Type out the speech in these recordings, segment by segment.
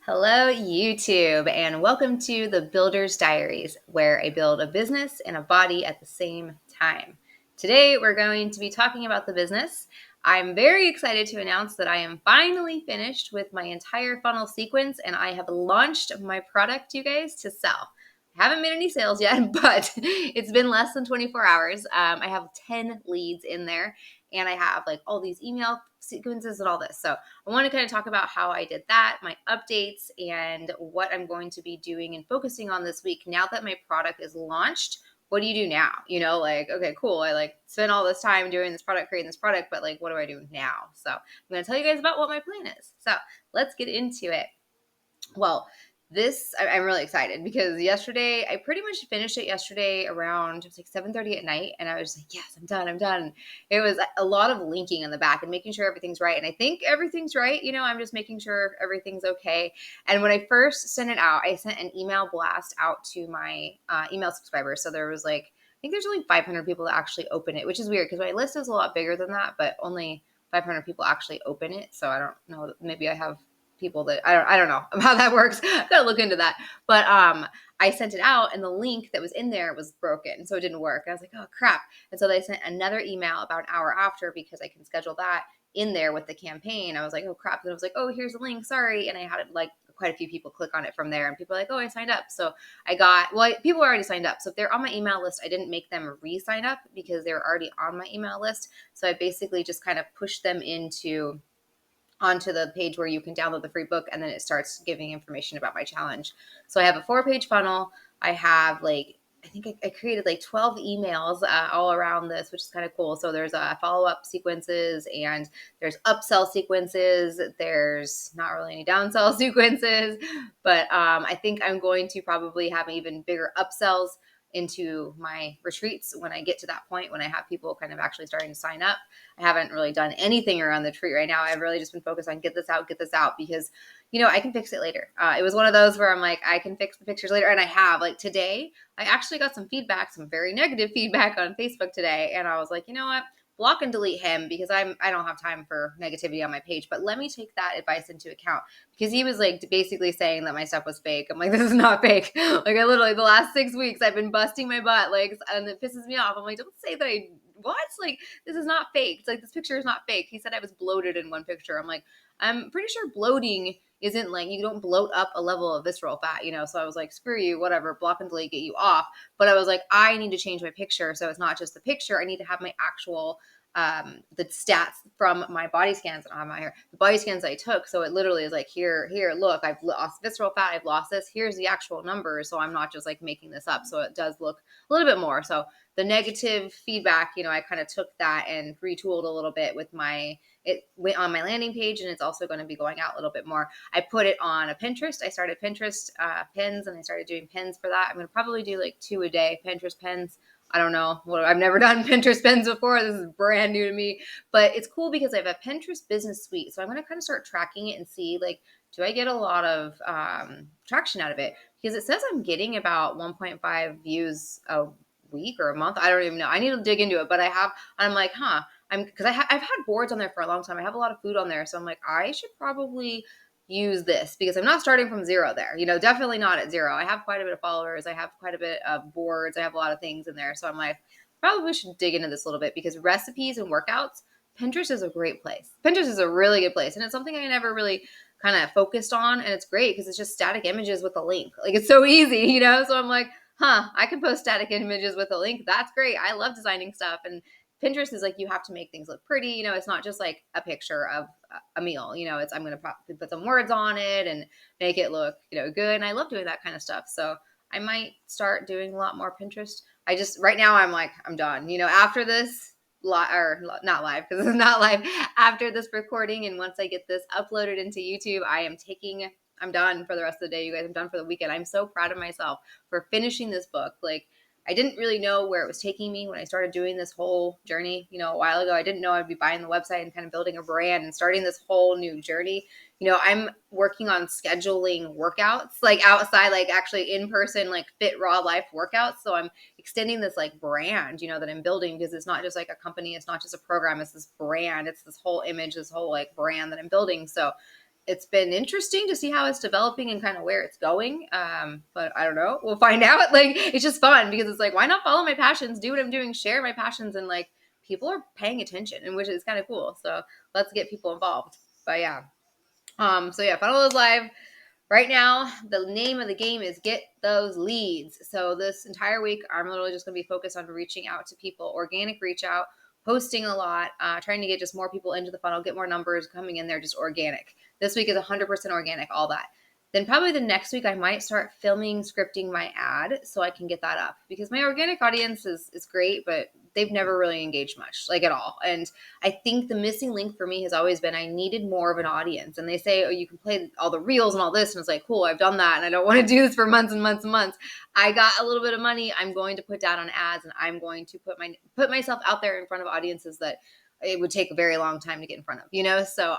Hello, YouTube, and welcome to the Builder's Diaries, where I build a business and a body at the same time. Today, we're going to be talking about the business. I'm very excited to announce that I am finally finished with my entire funnel sequence, and I have launched my product, you guys, to sell. I haven't made any sales yet, but it's been less than 24 hours. I have 10 leads in there, and I have like all these email sequences and all this. So I want to kind of talk about how I did that, my updates, and what I'm going to be doing and focusing on this week. Now that my product is launched, what do you do now? Okay, cool. I spent all this time doing this product, creating this product, but what do I do now? So I'm going to tell you guys about what my plan is. So let's get into it. Well, I'm really excited because yesterday, I pretty much finished it yesterday around, it was like 7:30 at night. And I was like, yes, I'm done. It was a lot of linking in the back and making sure everything's right. And I think everything's right. I'm just making sure everything's okay. And when I first sent it out, I sent an email blast out to my email subscribers. So there was I think there's only 500 people that actually open it, which is weird because my list is a lot bigger than that, but only 500 people actually open it. So I don't know, maybe I have people that I don't know how that works. I gotta look into that. But I sent it out and the link that was in there was broken. So it didn't work. I was like, oh crap. And so they sent another email about an hour after because I can schedule that in there with the campaign. I was like, oh crap. And I was like, oh, here's a link. Sorry. And I had quite a few people click on it from there. And people are like, oh, I signed up. So people already signed up. So if they're on my email list, I didn't make them re-sign up because they were already on my email list. So I basically just kind of pushed them onto the page where you can download the free book, and then it starts giving information about my challenge. So I have a 4-page funnel. I have I think I created 12 emails all around this, which is kind of cool. So there's follow-up sequences and there's upsell sequences. There's not really any downsell sequences, but I think I'm going to probably have even bigger upsells into my retreats when I get to that point, when I have people kind of actually starting to sign up. I haven't really done anything around the retreat right now. I've really just been focused on get this out because, I can fix it later. It was one of those where I'm like, I can fix the pictures later. And I have today, I actually got some feedback, some very negative feedback on Facebook today. And I was like, you know what? Block and delete him because I don't have time for negativity on my page, but let me take that advice into account because he was basically saying that my stuff was fake. I'm like, this is not fake. I literally the last 6 weeks I've been busting my butt, and it pisses me off. I'm like, don't say that this is not fake. It's this picture is not fake. He said I was bloated in one picture. I'm like, I'm pretty sure bloating isn't you don't bloat up a level of visceral fat, So I was like, screw you, whatever, block and delete, get you off. But I was like, I need to change my picture. So it's not just the picture. I need to have my actual the stats from my body scans. I don't have my hair. The body scans I took. So it literally is here, look, I've lost visceral fat. I've lost this. Here's the actual numbers. So I'm not just making this up. So it does look a little bit more. So the negative feedback, I kind of took that and retooled a little bit with it went on my landing page, and it's also going to be going out a little bit more. I put it on a Pinterest. I started Pinterest pins, and I started doing pins for that. I'm going to probably do 2 a day Pinterest pins. I don't know. I've never done Pinterest pins before. This is brand new to me, but it's cool because I have a Pinterest business suite. So I'm going to kind of start tracking it and see do I get a lot of traction out of it? Because it says I'm getting about 1.5 views a week or a month. I don't even know. I need to dig into it, but I'm like, because I've had boards on there for a long time. I have a lot of food on there. So I'm like, I should probably use this because I'm not starting from zero there, definitely not at zero. I have quite a bit of followers. I have quite a bit of boards. I have a lot of things in there. So I'm like, probably should dig into this a little bit because recipes and workouts, Pinterest is a great place. Pinterest is a really good place. And it's something I never really kind of focused on. And it's great because it's just static images with a link. It's so easy, So I'm like, I can post static images with a link. That's great. I love designing stuff. And Pinterest is you have to make things look pretty. It's not just a picture of a meal. I'm going to probably put some words on it and make it look, good. And I love doing that kind of stuff. So I might start doing a lot more Pinterest. Right now I'm done. After this, or not live because this is not live. After this recording, and once I get this uploaded into YouTube, I'm done for the rest of the day, you guys. I'm done for the weekend. I'm so proud of myself for finishing this book. I didn't really know where it was taking me when I started doing this whole journey, a while ago. I didn't know I'd be buying the website and kind of building a brand and starting this whole new journey. I'm working on scheduling workouts, outside, actually in person, fit raw life workouts. So I'm extending this brand, that I'm building because it's not just a company. It's not just a program. It's this brand. It's this whole image, this whole brand that I'm building. So it's been interesting to see how it's developing and kind of where it's going. But I don't know. We'll find out. Like, it's just fun because it's like, why not follow my passions, do what I'm doing, share my passions, and like people are paying attention, and which is kind of cool. So let's get people involved. But yeah. So yeah, Funnel is live. Right now, the name of the game is get those leads. So this entire week, I'm literally just going to be focused on reaching out to people, organic reach out, posting a lot, trying to get just more people into the funnel, get more numbers coming in there, just organic. This week is 100% organic, all that. Then probably the next week, I might start filming, scripting my ad so I can get that up because my organic audience is great, but they've never really engaged much, like at all. And I think the missing link for me has always been I needed more of an audience. And they say, oh, you can play all the reels and all this. And it's like, cool, I've done that. And I don't want to do this for months and months and months. I got a little bit of money. I'm going to put down on ads and I'm going to put myself out there in front of audiences that it would take a very long time to get in front of, So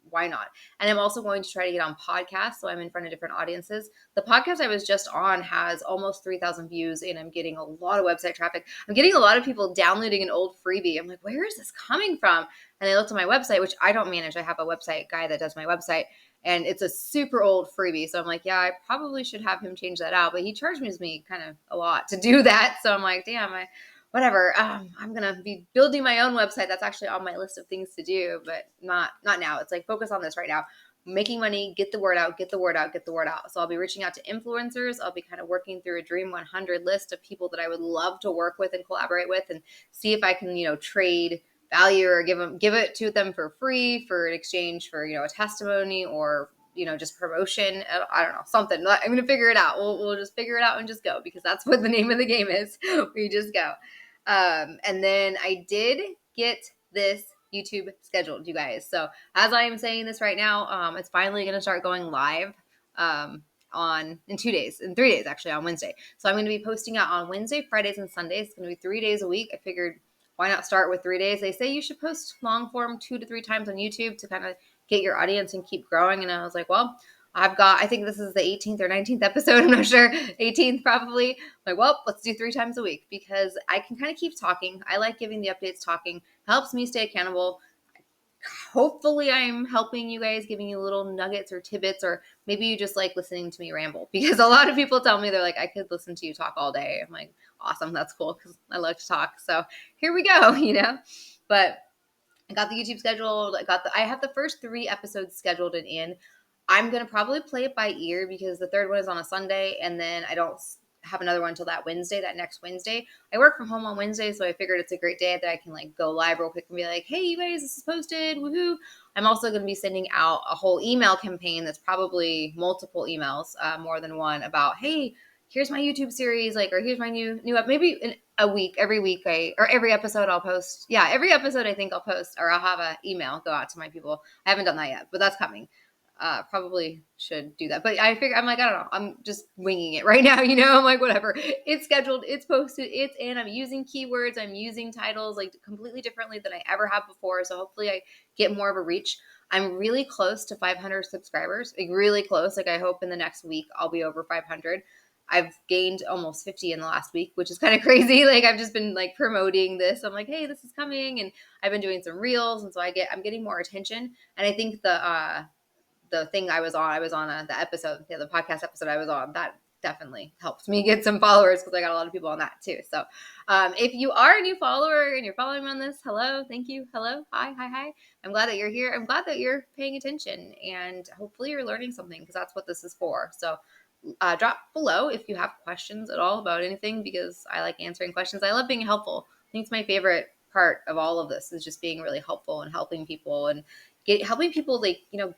why not? And I'm also going to try to get on podcasts. So I'm in front of different audiences. The podcast I was just on has almost 3,000 views and I'm getting a lot of website traffic. I'm getting a lot of people downloading an old freebie. I'm like, where is this coming from? And I looked at my website, which I don't manage. I have a website guy that does my website and it's a super old freebie. So I'm like, yeah, I probably should have him change that out. But he charges me kind of a lot to do that. So I'm like, damn, whatever. I'm going to be building my own website. That's actually on my list of things to do, but not now. It's like focus on this right now. Making money, get the word out, get the word out, get the word out. So I'll be reaching out to influencers. I'll be kind of working through a Dream 100 list of people that I would love to work with and collaborate with and see if I can, trade value or give it to them for free for an exchange for, a testimony or, just promotion. I don't know, something. I'm going to figure it out. We'll just figure it out and just go because that's what the name of the game is. We just go. And then I did get this YouTube scheduled, you guys. So as I am saying this right now, it's finally going to start going live in 3 days actually, on Wednesday. So I'm going to be posting out on Wednesday, Fridays, and Sundays. It's going to be 3 days a week. I figured why not start with 3 days? They say you should post long form 2 to 3 times on YouTube to kind of get your audience and keep growing. And I was like, well, I think this is the 18th or 19th episode. I'm not sure. 18th probably. I'm like, well, let's do 3 times a week because I can kind of keep talking. I like giving the updates, talking. Helps me stay accountable. Hopefully I'm helping you guys, giving you little nuggets or tidbits, or maybe you just like listening to me ramble because a lot of people tell me they're like, I could listen to you talk all day. I'm like, awesome. That's cool because I love to talk. So here we go, but I got the YouTube scheduled. I have the first 3 episodes scheduled and in. I'm going to probably play it by ear because the third one is on a Sunday and then I don't have another one until that next Wednesday. I work from home on Wednesday, so I figured it's a great day that I can like go live real quick and be like, hey, you guys, this is posted. Woohoo. I'm also going to be sending out a whole email campaign that's probably multiple emails, more than one, about, hey, here's my YouTube series, or here's my new maybe in a week, or every episode I'll post. Yeah, every episode I think I'll post, or I'll have an email go out to my people. I haven't done that yet, but that's coming. Probably should do that. But I figure, I'm like, I don't know. I'm just winging it right now. I'm like, whatever. It's scheduled. It's posted. It's in. I'm using keywords. I'm using titles like completely differently than I ever have before. So hopefully I get more of a reach. I'm really close to 500 subscribers, like really close. Like I hope in the next week I'll be over 500. I've gained almost 50 in the last week, which is kind of crazy. Like I've just been like promoting this. I'm like, hey, this is coming. And I've been doing some reels. And so I'm getting more attention. And I think the thing I was on the podcast episode I was on, that definitely helped me get some followers because I got a lot of people on that too. So if you are a new follower and you're following me on this, hello, thank you. Hello. Hi. I'm glad that you're here. I'm glad that you're paying attention and hopefully you're learning something because that's what this is for. So drop below if you have questions at all about anything because I like answering questions. I love being helpful. I think it's my favorite part of all of this is just being really helpful and helping people and helping people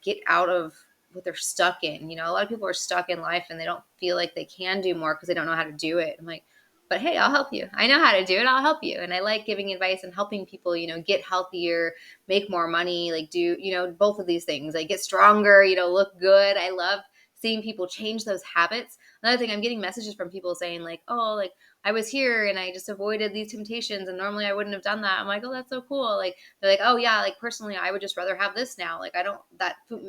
get out of what they're stuck in. A lot of people are stuck in life and they don't feel like they can do more because they don't know how to do it. I'm like, but hey, I'll help you. I know how to do it. I'll help you. And I like giving advice and helping people, get healthier, make more money, do, both of these things, get stronger, look good. I love seeing people change those habits. Another thing, I'm getting messages from people saying I was here and I just avoided these temptations and normally I wouldn't have done that. I'm like, oh, that's so cool. They're like, oh yeah, personally, I would just rather have this now. I don't,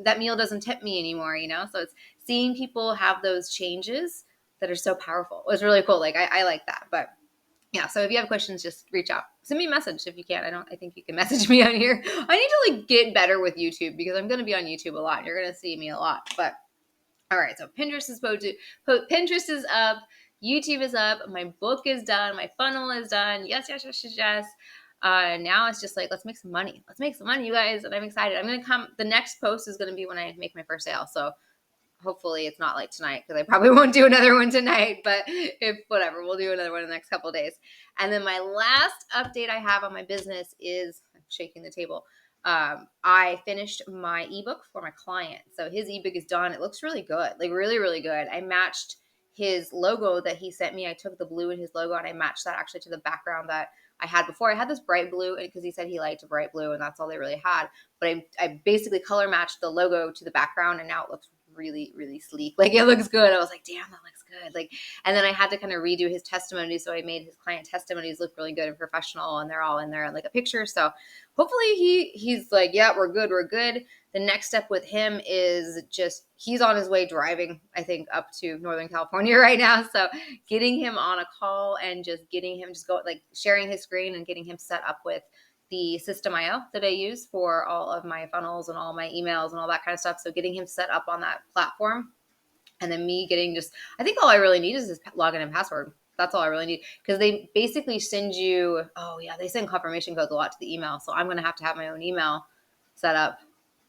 that meal doesn't tempt me anymore, So it's seeing people have those changes that are so powerful. It's really cool. I like that. But yeah, so if you have questions, just reach out. Send me a message if you can. I think you can message me on here. I need to like get better with YouTube because I'm going to be on YouTube a lot. You're going to see me a lot. But all right, so Pinterest is up, YouTube is up, my book is done, my funnel is done. Yes, yes, yes, yes, yes. Now it's just like, let's make some money. Let's make some money, you guys. And I'm excited. The next post is going to be when I make my first sale. So hopefully it's not like tonight because I probably won't do another one tonight, but if whatever, we'll do another one in the next couple of days. And then my last update I have on my business is, I'm shaking the table. I finished my ebook for my client. So his ebook is done. It looks really good, like really, really good. I matched his logo that he sent me. I took the blue in his logo and I matched that actually to the background that I had before. I had this bright blue because he said he liked a bright blue and that's all they really had. But I basically color matched the logo to the background and now it looks really, really sleek. Like it looks good. I was like, damn, that looks good. Like, and then I had to kind of redo his testimonies. So I made his client testimonies look really good and professional and they're all in there like a picture. So hopefully he's like, yeah, we're good. We're good. The next step with him is just, he's on his way driving, I think, up to Northern California right now. So getting him on a call and just getting him sharing his screen and getting him set up with the system IO that I use for all of my funnels and all my emails and all that kind of stuff. So getting him set up on that platform and then me getting I think all I really need is his login and password. That's all I really need because they basically send you, they send confirmation codes a lot to the email. So I'm going to have my own email set up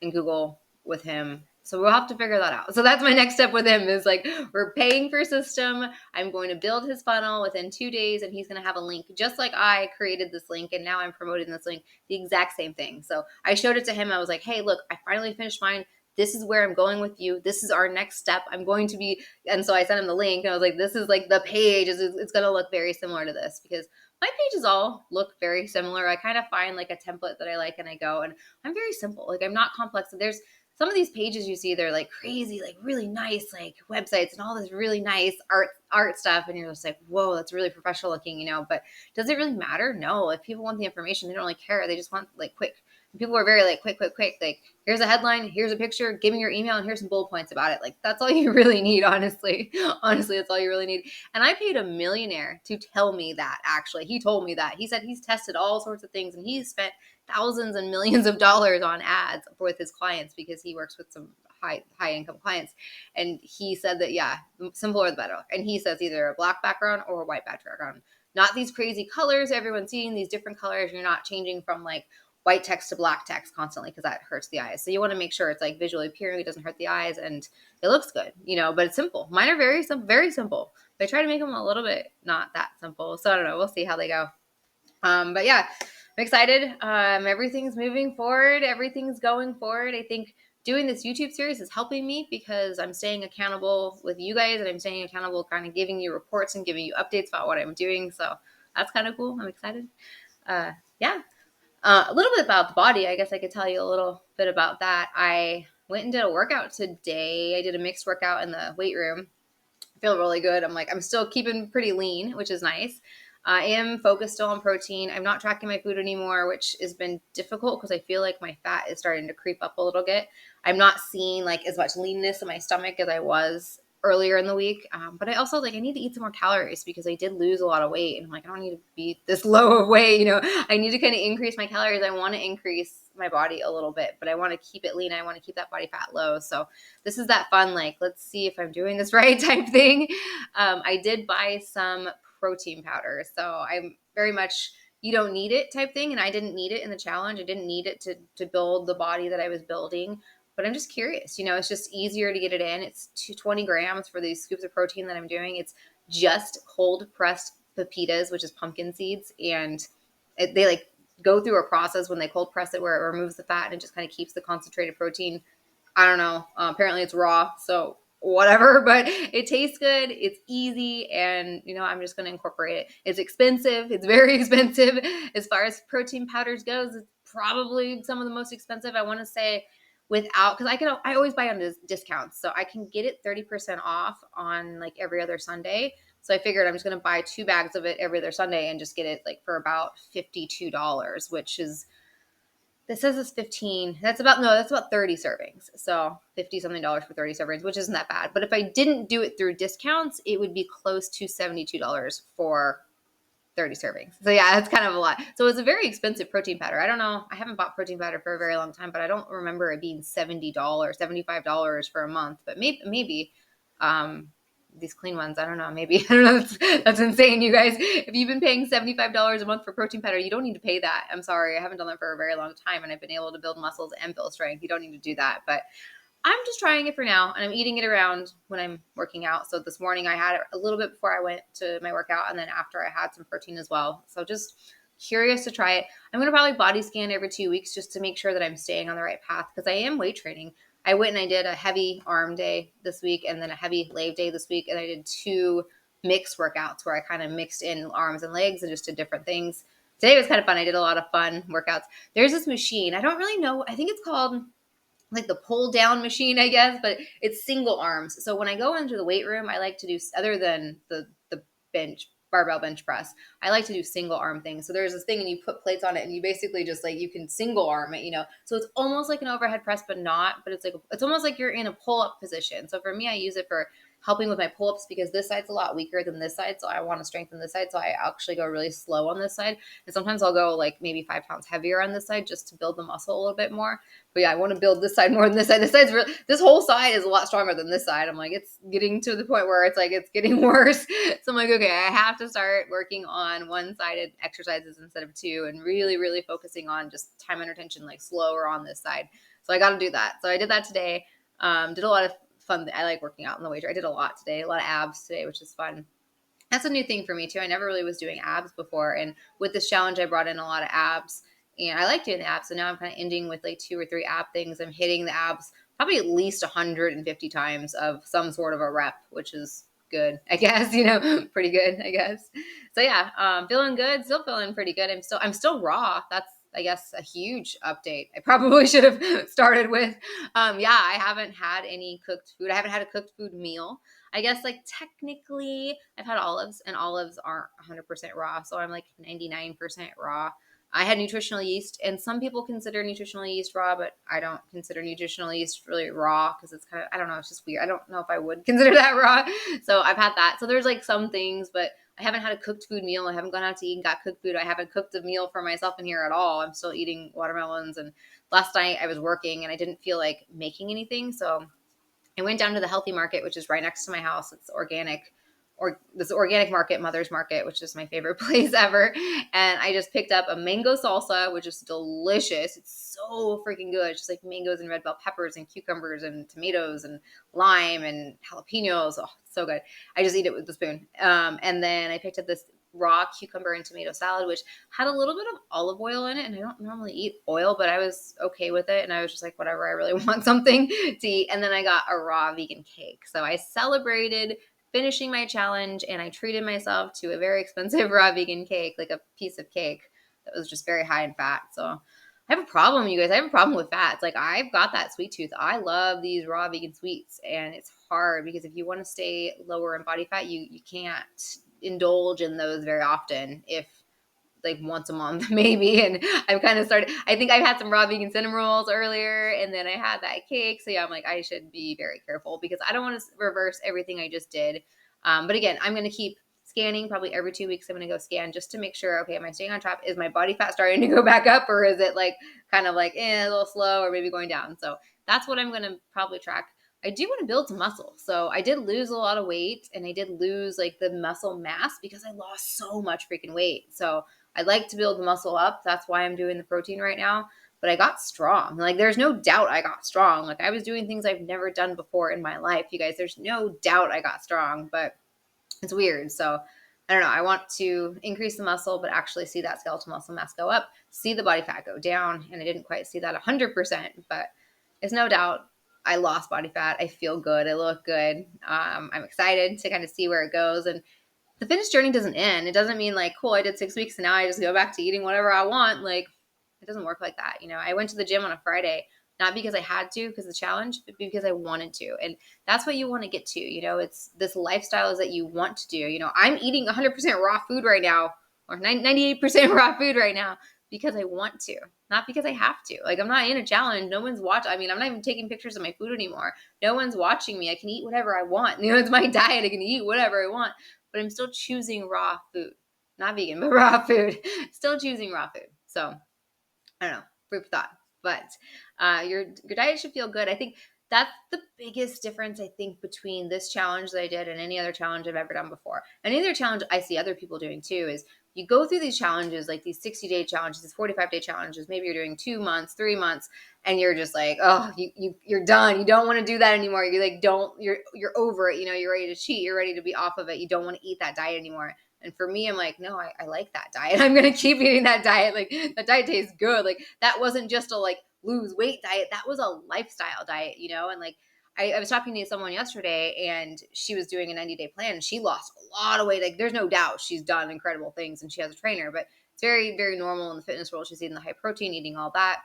in Google with him. So we'll have to figure that out. So that's my next step with him is like, we're paying for a system. I'm going to build his funnel within 2 days and he's going to have a link just like I created this link and now I'm promoting this link, the exact same thing. So I showed it to him. I was like, hey, look, I finally finished mine. This is where I'm going with you. This is our next step. I'm going to be, and so I sent him the link and I was like, this is like the page. It's going to look very similar to this because my pages all look very similar. I kind of find like a template that I like and I go, and I'm very simple. Like I'm not complex. There's some of these pages you see, they're like crazy, like really nice, like websites and all this really nice art stuff. And you're just like, whoa, that's really professional looking, but does it really matter? No. If people want the information, they don't really care. They just want like quick. People are very like quick. Like here's a headline, here's a picture, give me your email, and here's some bullet points about it. Like that's all you really need, honestly. Honestly, that's all you really need. And I paid a millionaire to tell me that. Actually, he told me that. He said he's tested all sorts of things, and he's spent thousands and millions of dollars on ads with his clients because he works with some high income clients. And he said that, yeah, simpler the better. And he says either a black background or a white background. Not these crazy colors everyone's seeing, these different colors. You're not changing from like white text to black text constantly because that hurts the eyes. So you want to make sure it's like visually appealing, it doesn't hurt the eyes, and it looks good, but it's simple. Mine are very simple, very simple. But I try to make them a little bit not that simple. So I don't know. We'll see how they go. But yeah, I'm excited. Everything's moving forward. Everything's going forward. I think doing this YouTube series is helping me because I'm staying accountable with you guys and I'm staying accountable, kind of giving you reports and giving you updates about what I'm doing. So that's kind of cool. I'm excited. Yeah. A little bit about the body. I guess I could tell you a little bit about that. I went and did a workout today. I did a mixed workout in the weight room. I feel really good. I'm still keeping pretty lean, which is nice. I am focused still on protein. I'm not tracking my food anymore, which has been difficult because I feel like my fat is starting to creep up a little bit. I'm not seeing like as much leanness in my stomach as I was earlier in the week. But I also I need to eat some more calories because I did lose a lot of weight. And I'm like, I don't need to be this low of weight. I need to kind of increase my calories. I want to increase my body a little bit, but I want to keep it lean. I want to keep that body fat low. So this is that fun, let's see if I'm doing this right type thing. I did buy some protein powder. So I'm very much, you don't need it type thing. And I didn't need it in the challenge. I didn't need it to build the body that I was building. But I'm just curious, it's just easier to get it in. It's 20 grams for these scoops of protein that I'm doing. It's just cold pressed pepitas, which is pumpkin seeds. And they go through a process when they cold press it where it removes the fat and it just kind of keeps the concentrated protein. I don't know. Apparently it's raw. So whatever, but it tastes good. It's easy. And, I'm just going to incorporate it. It's expensive. It's very expensive. As far as protein powders goes, it's probably some of the most expensive. I want to say because I always buy on discounts. So I can get it 30% off on every other Sunday. So I figured I'm just going to buy 2 bags of it every other Sunday and just get it for about $52, which is, this says it's 15. That's about 30 servings. So 50 something dollars for 30 servings, which isn't that bad. But if I didn't do it through discounts, it would be close to $72 for 30 servings. So yeah, it's kind of a lot. So it's a very expensive protein powder. I don't know. I haven't bought protein powder for a very long time, but I don't remember it being $70, $75 for a month, but maybe, these clean ones, I don't know, maybe, I don't know. That's insane, you guys. If you've been paying $75 a month for protein powder, you don't need to pay that. I'm sorry. I haven't done that for a very long time, and I've been able to build muscles and build strength. You don't need to do that, but I'm just trying it for now, and I'm eating it around when I'm working out. So this morning I had it a little bit before I went to my workout, and then after I had some protein as well. So just curious to try it. I'm going to probably body scan every 2 weeks just to make sure that I'm staying on the right path, because I am weight training. I went and I did a heavy arm day this week and then a heavy leg day this week, and I did 2 mixed workouts where I kind of mixed in arms and legs and just did different things. Today was kind of fun. I did a lot of fun workouts. There's this machine. I don't really know. I think it's called like the pull down machine, I guess, but it's single arms. So when I go into the weight room, I like to do, other than the barbell bench press, I like to do single arm things. So there's this thing and you put plates on it and you basically just like, you can single arm it, so it's almost like an overhead press, but not, but it's almost like you're in a pull up position. So for me, I use it for helping with my pull-ups because this side's a lot weaker than this side. So I want to strengthen this side. So I actually go really slow on this side. And sometimes I'll go like maybe 5 pounds heavier on this side just to build the muscle a little bit more. But yeah, I want to build this side more than this side. This whole side is a lot stronger than this side. I'm like, it's getting to the point where it's like, it's getting worse. So I'm like, okay, I have to start working on one-sided exercises instead of 2 and really, really focusing on just time under tension, like slower on this side. So I got to do that. So I did that today. Did a lot of fun. I like working out in the weight room. I did a lot today, a lot of abs today, which is fun. That's a new thing for me too. I never really was doing abs before. And with this challenge, I brought in a lot of abs and I like doing the abs. So now I'm kind of ending with like 2 or 3 ab things. I'm hitting the abs probably at least 150 times of some sort of a rep, which is good, I guess, pretty good, I guess. So yeah, feeling good, still feeling pretty good. I'm still raw. That's, I guess, a huge update. I probably should have started with, I haven't had any cooked food. I haven't had a cooked food meal. I guess like technically I've had olives and olives aren't 100% raw. So I'm like 99% raw. I had nutritional yeast, and some people consider nutritional yeast raw, but I don't consider nutritional yeast really raw because it's kind of, I don't know, it's just weird. I don't know if I would consider that raw. So I've had that. So there's like some things, but I haven't had a cooked food meal. I haven't gone out to eat and got cooked food. I haven't cooked a meal for myself in here at all. I'm still eating watermelons. And last night I was working and I didn't feel like making anything. So I went down to the Healthy Market, which is right next to my house. It's organic, or this organic market, Mother's Market, which is my favorite place ever. And I just picked up a mango salsa, which is delicious. It's so freaking good. It's just like mangoes and red bell peppers and cucumbers and tomatoes and lime and jalapenos. Oh, it's so good. I just eat it with the spoon. And then I picked up this raw cucumber and tomato salad, which had a little bit of olive oil in it. And I don't normally eat oil, but I was okay with it. And I was just like, whatever, I really want something to eat. And then I got a raw vegan cake. So I celebrated finishing my challenge and I treated myself to a very expensive raw vegan cake, like a piece of cake that was just very high in fat. So I have a problem, you guys. I have a problem with fat. It's like I've got that sweet tooth. I love these raw vegan sweets, and it's hard because if you want to stay lower in body fat, you can't indulge in those very often, if like once a month maybe. And I've kind of started, I think I've had some raw vegan cinnamon rolls earlier, and then I had that cake. So yeah, I'm like, I should be very careful because I don't want to reverse everything I just did. But again, I'm going to keep scanning probably every 2 weeks. I'm going to go scan just to make sure, okay, am I staying on track? Is my body fat starting to go back up, or is it like kind of like a little slow or maybe going down? So that's what I'm going to probably track. I do want to build some muscle. So I did lose a lot of weight, and I did lose like the muscle mass because I lost so much freaking weight. So I'd like to build the muscle up. That's why I'm doing the protein right now. But I got strong. Like, there's no doubt I got strong. Like, I was doing things I've never done before in my life, you guys. There's no doubt I got strong, but it's weird. So I don't know. I want to increase the muscle, but actually see that skeletal muscle mass go up, see the body fat go down. And I didn't quite see that 100%, but it's no doubt I lost body fat. I feel good. I look good. I'm excited to kind of see where it goes. And the fitness journey doesn't end. It doesn't mean like, cool, I did 6 weeks and now I just go back to eating whatever I want. Like, it doesn't work like that. I went to the gym on a Friday, not because I had to, because of the challenge, but because I wanted to. And that's what you want to get to. It's this lifestyle is that you want to do. I'm eating 100% raw food right now, or 98% raw food right now, because I want to, not because I have to. Like, I'm not in a challenge. No one's watching. I mean, I'm not even taking pictures of my food anymore. No one's watching me. I can eat whatever I want. It's my diet. I can eat whatever I want, but I'm still choosing raw food. not vegan, but raw food, still choosing raw food. So I don't know, food for thought. But your diet should feel good. I think that's the biggest difference, I think, between this challenge that I did and any other challenge I've ever done before. Any other challenge I see other people doing too is you go through these challenges, like these 60-day challenges, these 45-day challenges. Maybe you're doing 2 months, 3 months, and you're just like, oh, you're done. You don't want to do that anymore. You're like, you're over it. You're ready to cheat. You're ready to be off of it. You don't want to eat that diet anymore. And for me, I'm like, no, I like that diet. I'm going to keep eating that diet. Like that diet tastes good. Like that wasn't just a like lose weight diet. That was a lifestyle diet, and like, I was talking to someone yesterday and she was doing a 90-day plan and she lost a lot of weight. Like there's no doubt she's done incredible things and she has a trainer, but it's very, very normal in the fitness world. She's eating the high protein, eating all that.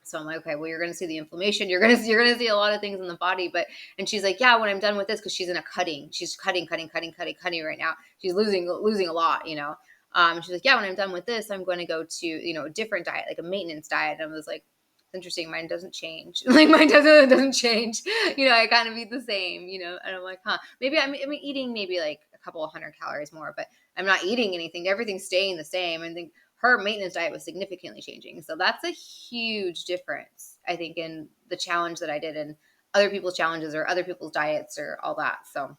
So I'm like, okay, well, you're going to see the inflammation. You're going to see a lot of things in the body. And she's like, yeah, when I'm done with this, cause she's in a she's cutting right now. She's losing a lot, she's like, yeah, when I'm done with this, I'm going to go to, a different diet, like a maintenance diet. And I was like, it's interesting. Mine doesn't change. Like mine doesn't change. I kind of eat the same, and I'm like, maybe I'm eating maybe like a couple of 100 calories more, but I'm not eating anything. Everything's staying the same. And think her maintenance diet was significantly changing. So that's a huge difference, I think, in the challenge that I did and other people's challenges or other people's diets or all that. So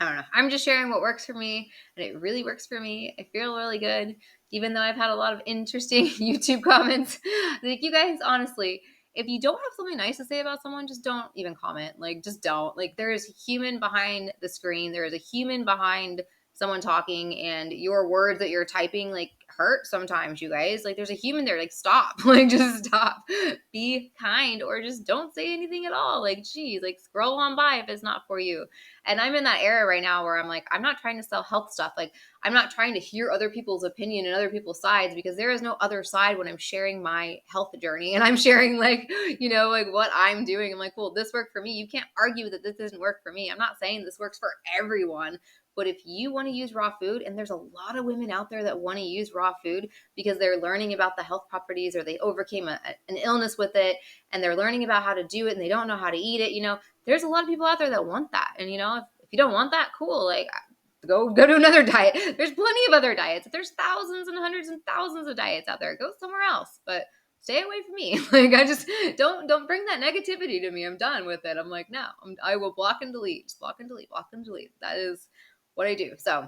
I don't know. I'm just sharing what works for me, and it really works for me. I feel really good, even though I've had a lot of interesting YouTube comments. Like, you guys, honestly, if you don't have something nice to say about someone, just don't even comment. Like, just don't. Like, there is a human behind the screen. There is a human behind someone talking, and your words that you're typing, like, hurt sometimes, you guys. Like, there's a human there. Like, stop. Like, just stop. Be kind, or just don't say anything at all. Like, geez, like, scroll on by if it's not for you. And I'm in that era right now where I'm like, I'm not trying to sell health stuff. Like, I'm not trying to hear other people's opinion and other people's sides, because there is no other side when I'm sharing my health journey and I'm sharing like, like what I'm doing. I'm like, well, this worked for me. You can't argue that this doesn't work for me. I'm not saying this works for everyone. But if you want to use raw food, and there's a lot of women out there that want to use raw food because they're learning about the health properties, or they overcame an illness with it, and they're learning about how to do it and they don't know how to eat it, there's a lot of people out there that want that. And, if you don't want that, cool. Like, go to another diet. There's plenty of other diets. There's thousands and hundreds and thousands of diets out there. Go somewhere else, but stay away from me. Like, I just don't bring that negativity to me. I'm done with it. I'm like, no, I will block and delete, just block and delete, block and delete. That is what I do. So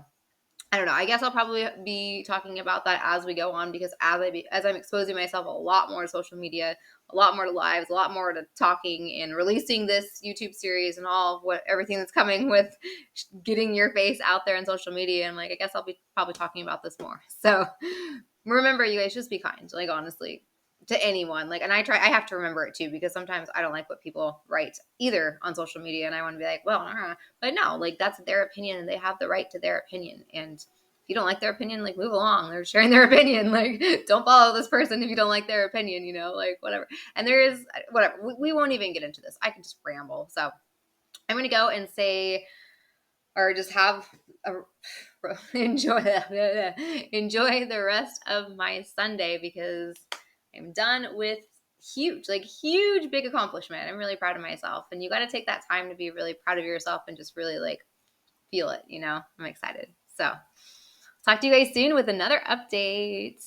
I don't know. I guess I'll probably be talking about that as we go on, because as I'm exposing myself a lot more to social media, a lot more to lives, a lot more to talking and releasing this YouTube series and all of everything that's coming with getting your face out there on social media. And like, I guess I'll be probably talking about this more. So remember, you guys, just be kind. Like, honestly, to anyone. Like, and I have to remember it too, because sometimes I don't like what people write either on social media, and I want to be like, well, but no, like, that's their opinion and they have the right to their opinion. And if you don't like their opinion, like, move along. They're sharing their opinion. Like, don't follow this person if you don't like their opinion, like, whatever. And there is whatever. We won't even get into this. I can just ramble. So I'm going to go and say, or just have enjoy the rest of my Sunday, because I'm done with huge big accomplishment. I'm really proud of myself, and you got to take that time to be really proud of yourself and just really like feel it. I'm excited. So talk to you guys soon with another update.